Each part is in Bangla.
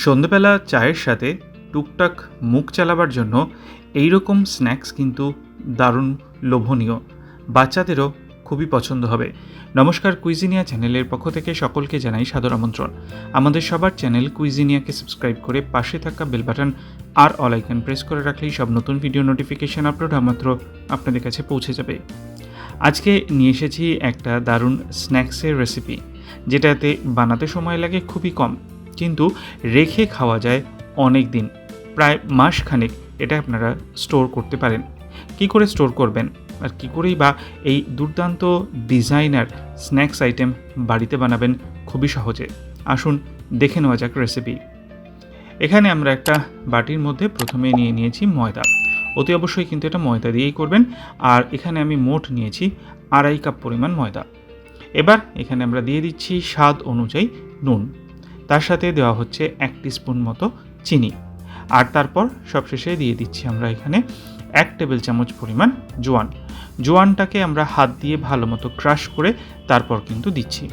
সন্ধ্যেবেলা চায়ের সাথে টুকটাক মুখ চালাবার জন্য এই রকম স্ন্যাক্স কিন্তু দারুণ লোভনীয়, বাচ্চাদেরও খুবই পছন্দ হবে। নমস্কার, কুইজিনিয়া চ্যানেলের পক্ষ থেকে সকলকে জানাই সাদর আমন্ত্রণ। আমাদের সবার চ্যানেল কুইজিনিয়াকে সাবস্ক্রাইব করে পাশে থাকা বেল বাটন আর অল আইকন প্রেস করে রাখলেই সব নতুন ভিডিও নোটিফিকেশান আপলোড মাত্র আপনাদের কাছে পৌঁছে যাবে। আজকে নিয়ে এসেছি একটা দারুণ স্ন্যাক্সের রেসিপি, যেটাতে বানাতে সময় লাগে খুবই কম, কিন্তু রেখে খাওয়া যায় অনেক দিন, প্রায় মাসখানেক এটা আপনারা স্টোর করতে পারেন। কি করে স্টোর করবেন আর কী করেই বা এই দুর্দান্ত ডিজাইনার স্ন্যাক্স আইটেম বাড়িতে বানাবেন খুবই সহজে, আসুন দেখে নেওয়া যাক রেসিপি। এখানে আমরা একটা বাটির মধ্যে প্রথমে নিয়ে নিয়েছি ময়দা। অতি অবশ্যই কিন্তু এটা ময়দা দিয়েই করবেন। আর এখানে আমি মোট নিয়েছি 2.5 কাপ পরিমাণ ময়দা। এবার এখানে আমরা দিয়ে দিচ্ছি স্বাদ অনুযায়ী নুন, তার সাথে দেওয়া হচ্ছে 1 টিস্পুন মতো চিনি, আর তারপর সবশেষে দিয়ে দিচ্ছি আমরা এখানে 1 টেবিল চামচ পরিমাণ জোয়ানটাকে আমরা হাত দিয়ে ভালো মতো ক্রাশ করে তারপর কিন্তু দিচ্ছি।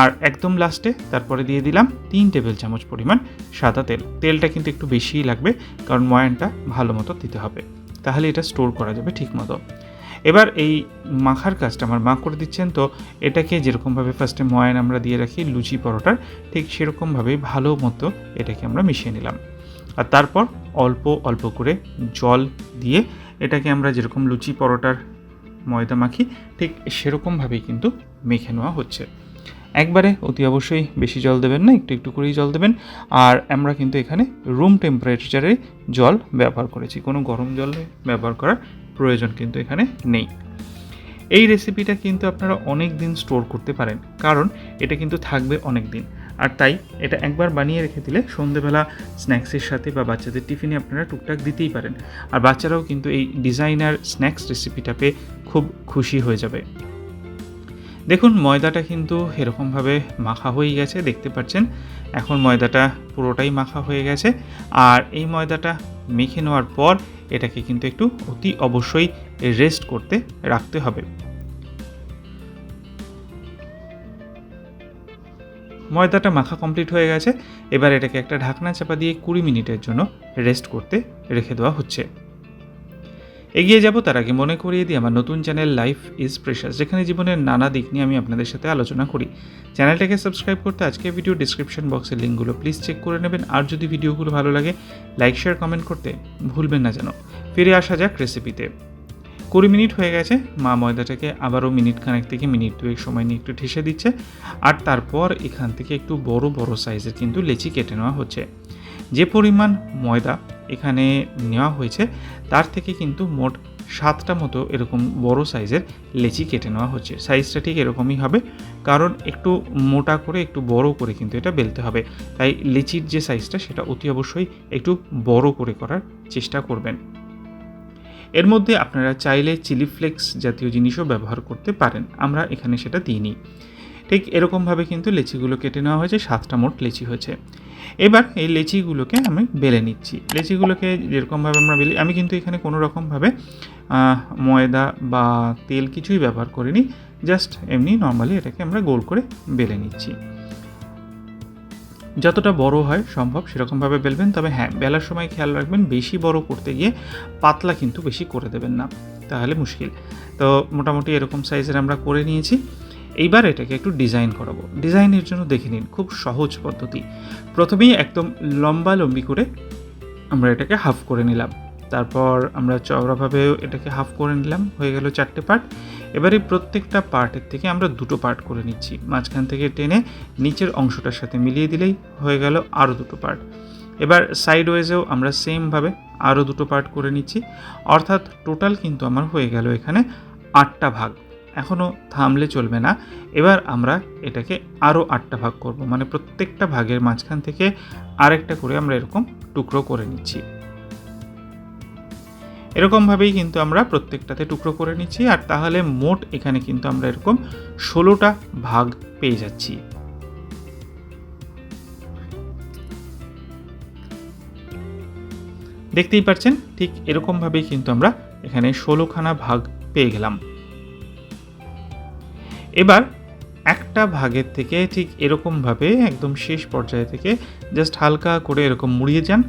আর একদম লাস্টে তারপরে দিয়ে দিলাম 3 টেবিল চামচ পরিমাণ সাদা তেল। তেলটা কিন্তু একটু বেশিই লাগবে, কারণ ময়ানটা ভালো মতো দিতে হবে, তাহলে এটা স্টোর করা যাবে ঠিক মতো। এবার এই মাখার কাজটা আমার মা করে দিচ্ছেন, তো এটাকে যেরকমভাবে ফার্স্টে ময়ান আমরা দিয়ে রাখি লুচি পরোটার, ঠিক সেরকমভাবেই ভালো মতো এটাকে আমরা মিশিয়ে নিলাম। আর তারপর অল্প অল্প করে জল দিয়ে এটাকে আমরা যেরকম লুচি পরোটার ময়দা মাখি ঠিক সেরকমভাবেই কিন্তু মেখে নেওয়া হচ্ছে। একবারে অতি অবশ্যই বেশি জল দেবেন না, একটু একটু করেই জল দেবেন। আর আমরা কিন্তু এখানে রুম টেম্পারেচারে জল ব্যবহার করেছি, কোনো গরম জল ব্যবহার করার প্রয়োজন কিন্তু এখানে নেই। এই রেসিপিটা কিন্তু আপনারা অনেক দিন স্টোর করতে পারেন, কারণ এটা কিন্তু থাকবে অনেক দিন। আর তাই এটা একবার বানিয়ে রেখে দিলে সন্ধেবেলা স্ন্যাক্সের সাথে বা বাচ্চাদের টিফিনে আপনারা টুকটাক দিতেই পারেন। আর বাচ্চারাও কিন্তু এই ডিজাইনার স্ন্যাক্স রেসিপিটা পেয়ে খুব খুশি হয়ে যাবে। দেখুন, ময়দাটা কিন্তু এরকমভাবে মাখা হয়ে গেছে, দেখতে পাচ্ছেন। এখন ময়দাটা পুরোটাই মাখা হয়ে গেছে। আর এই ময়দাটা মেখে নেওয়ার পর এটাকে কিন্তু একটু অতি অবশ্যই রেস্ট করতে রাখতে হবে। ময়দাটা মাখা কমপ্লিট হয়ে গেছে। এবার এটাকে একটা ঢাকনা চাপা দিয়ে 20 মিনিটের জন্য রেস্ট করতে রেখে দেওয়া হচ্ছে। এগিয়ে যাব তার আগে মনে করিয়ে দিই আমার নতুন চ্যানেল লাইফ ইজ প্রেশাস, যেখানে জীবনের নানা দিক নিয়ে আমি আপনাদের সাথে আলোচনা করি। চ্যানেলটাকে সাবস্ক্রাইব করতে আজকে ভিডিও ডিসক্রিপশন বক্সের লিঙ্কগুলো প্লিজ চেক করে নেবেন। আর যদি ভিডিওগুলো ভালো লাগে লাইক শেয়ার কমেন্ট করতে ভুলবেন না যেন। ফিরে আসা যাক রেসিপিতে। 20 মিনিট হয়ে গেছে, মা ময়দাটাকে আবারও মিনিট খানেক থেকে মিনিট 2 সময় নিয়ে একটু ঠেসে দিচ্ছে। আর তারপর এখান থেকে একটু বড় বড় সাইজের কিন্তু লেচি কেটে নেওয়া হচ্ছে। যে পরিমাণ ময়দা এখানে নেওয়া হয়েছে তার থেকে কিন্তু মোট 7টা মতো এরকম বড় সাইজের লেচি কেটে নেওয়া হচ্ছে। সাইজটা ঠিক এরকমই হবে, কারণ একটু মোটা করে একটু বড় করে কিন্তু এটা বেলতে হবে। তাই লেচির যে সাইজটা সেটা অতি অবশ্যই একটু বড় করে করার চেষ্টা করবেন। এর মধ্যে আপনারা চাইলে চিলি ফ্লেক্স জাতীয় জিনিসও ব্যবহার করতে পারেন, আমরা এখানে সেটা দিইনি। ঠিক এরকমভাবে কিন্তু লেচিগুলো কেটে নেওয়া হয়েছে, 7টা মোট লেচি হয়েছে। এবার এই লেচিগুলোকে আমি বেলে নিচ্ছি। লেচিগুলোকে যেরকমভাবে আমরা বেলি, আমি কিন্তু এখানে কোনো রকমভাবে ময়দা বা তেল কিছুই ব্যবহার করিনি, জাস্ট এমনি নর্মালি এটাকে আমরা গোল করে বেলে নিচ্ছি। যতটা বড় হয় সম্ভব সেরকমভাবে বেলবেন, তবে হ্যাঁ, বেলার সময় খেয়াল রাখবেন বেশি বড় করতে গিয়ে পাতলা কিন্তু বেশি করে দেবেন না, তাহলে মুশকিল। তো মোটামুটি এরকম সাইজের আমরা করে নিয়েছি। এইবার এটাকে একটু ডিজাইন করাবো। ডিজাইনের জন্য দেখে নিন, খুব সহজ পদ্ধতি। প্রথমেই একদম লম্বি করে আমরা এটাকে হাফ করে নিলাম, তারপর আমরা চওড়াভাবে এটাকে হাফ করে নিলাম, হয়ে গেল 4টে পার্ট। এবারে প্রত্যেকটা পার্টের থেকে আমরা 2টো পার্ট করে নিচ্ছি, মাঝখান থেকে টেনে নিচের অংশটার সাথে মিলিয়ে দিলেই হয়ে গেল আরও 2টো পার্ট। এবার সাইড ওয়েজেও আমরা সেমভাবে আরও 2টো পার্ট করে নিচ্ছি, অর্থাৎ টোটাল কিন্তু আমার হয়ে গেল এখানে 8টা ভাগ। এখনও থামলে চলবে না, এবার আমরা এটাকে আরও 8টা ভাগ করব, মানে প্রত্যেকটা ভাগের মাঝখান থেকে আরেকটা করে আমরা এরকম টুকরো করে নিচ্ছি। এরকমভাবেই কিন্তু আমরা প্রত্যেকটাতে টুকরো করে নিচ্ছি। আর তাহলে মোট এখানে কিন্তু আমরা এরকম 16টা ভাগ পেয়ে যাচ্ছি। দেখতেই পাচ্ছেন, ঠিক এরকমভাবেই কিন্তু আমরা এখানে 16খানা ভাগ পেয়ে গেলাম। এবার একটা ভাগের থেকে ঠিক এরকমভাবে একদম শেষ পর্যায়ে থেকে জাস্ট হালকা করে এরকম মুড়িয়ে যান,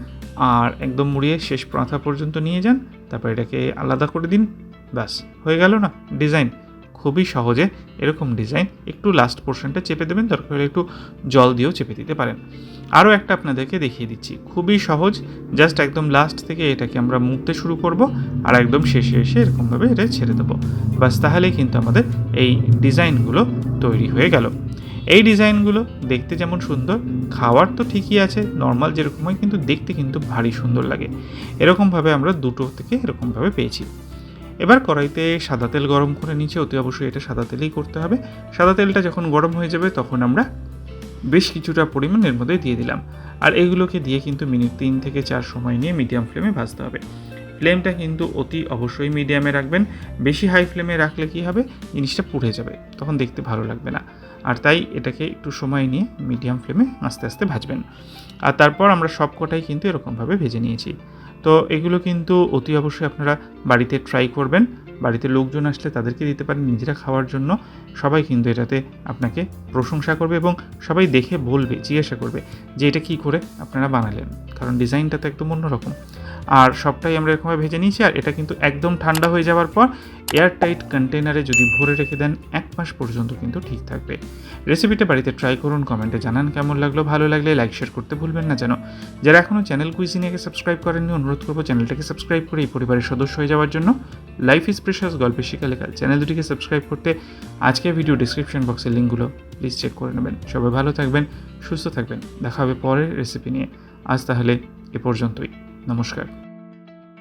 আর একদম মুড়িয়ে শেষ প্রাঁথা পর্যন্ত নিয়ে যান, তারপর এটাকে আলাদা করে দিন। ব্যাস হয়ে গেল না ডিজাইন। খুবই সহজে এরকম ডিজাইন। একটু লাস্ট পোর্শনটা চেপে দেবেন, দরকার হলে একটু জল দিয়েও চেপে দিতে পারেন। আরও একটা আপনাদেরকে দেখিয়ে দিচ্ছি, খুবই সহজ। জাস্ট একদম লাস্ট থেকে এটাকে আমরা মুড়তে শুরু করব, আর একদম শেষে এসে এরকমভাবে এটা ছেড়ে দেবো। বাস তাহলেই কিন্তু আমাদের এই ডিজাইনগুলো তৈরি হয়ে গেল। এই ডিজাইনগুলো দেখতে যেমন সুন্দর, খাওয়ার তো ঠিকই আছে নর্মাল যেরকম হয়, কিন্তু দেখতে কিন্তু ভারী সুন্দর লাগে। এরকমভাবে আমরা দুটো থেকে এরকমভাবে পেয়েছি। এবার কড়াইতে সাদা তেল গরম করে নিচে, অতি অবশ্যই এটা সাদা তেলেই করতে হবে। সাদা তেলটা যখন গরম হয়ে যাবে তখন আমরা বেশ কিছুটা পরিমাণ এর মধ্যে দিয়ে দিলাম, আর এগুলোকে দিয়ে কিন্তু মিনিট 3 থেকে 4 সময় নিয়ে মিডিয়াম ফ্লেমে ভাজতে হবে। ফ্লেমটা কিন্তু অতি অবশ্যই মিডিয়ামে রাখবেন। বেশি হাই ফ্লেমে রাখলে কি হবে, জিনিসটা পুড়ে যাবে, তখন দেখতে ভালো লাগবে না। আর তাই এটাকে একটু সময় নিয়ে মিডিয়াম ফ্লেমে আস্তে আস্তে ভাজবেন। আর তারপর আমরা সব কটাই কিন্তু এরকমভাবে ভেজে নিয়েছি। তো এগুলো কিন্তু অতি অবশ্যই আপনারা বাড়িতে ট্রাই করবেন। বাড়িতে লোকজন আসলে তাদেরকে দিতে পারেন, নিজেরা খাওয়ার জন্য। সবাই কিন্তু এটাতে আপনাকে প্রশংসা করবে এবং সবাই দেখে বলবে, জিজ্ঞাসা করবে যে এটা কী করে আপনারা বানালেন, কারণ ডিজাইনটা তো একদম অন্যরকম। আর সবটাই আমরা এরকমভাবে ভেজে নিয়েছি। আর এটা কিন্তু একদম ঠান্ডা হয়ে যাওয়ার পর এয়ারটাইট কন্টেনারে যদি ভরে রেখে দেন 1 মাস পর্যন্ত কিন্তু ঠিক থাকবে। রেসিপিটা বাড়িতে ট্রাই করুন, কমেন্টে জানান কেমন লাগলো। ভালো লাগলে লাইক শেয়ার করতে ভুলবেন না যেন। যারা এখনও চ্যানেল কুইজিনিয়াকে সাবস্ক্রাইব করেননি, অনুরোধ করবো চ্যানেলটাকে সাবস্ক্রাইব করে এই পরিবারের সদস্য হয়ে যাওয়ার জন্য। লাইফ ইজ প্রেশাস গল্পের শিকালেকাল চ্যানেল দুটিকে সাবস্ক্রাইব করতে আজকের ভিডিও ডিসক্রিপশন বক্সের লিঙ্কগুলো প্লিজ চেক করে নেবেন। সবাই ভালো থাকবেন, সুস্থ থাকবেন। দেখা হবে পরের রেসিপি নিয়ে। আজ তাহলে এ পর্যন্তই। নমস্কার।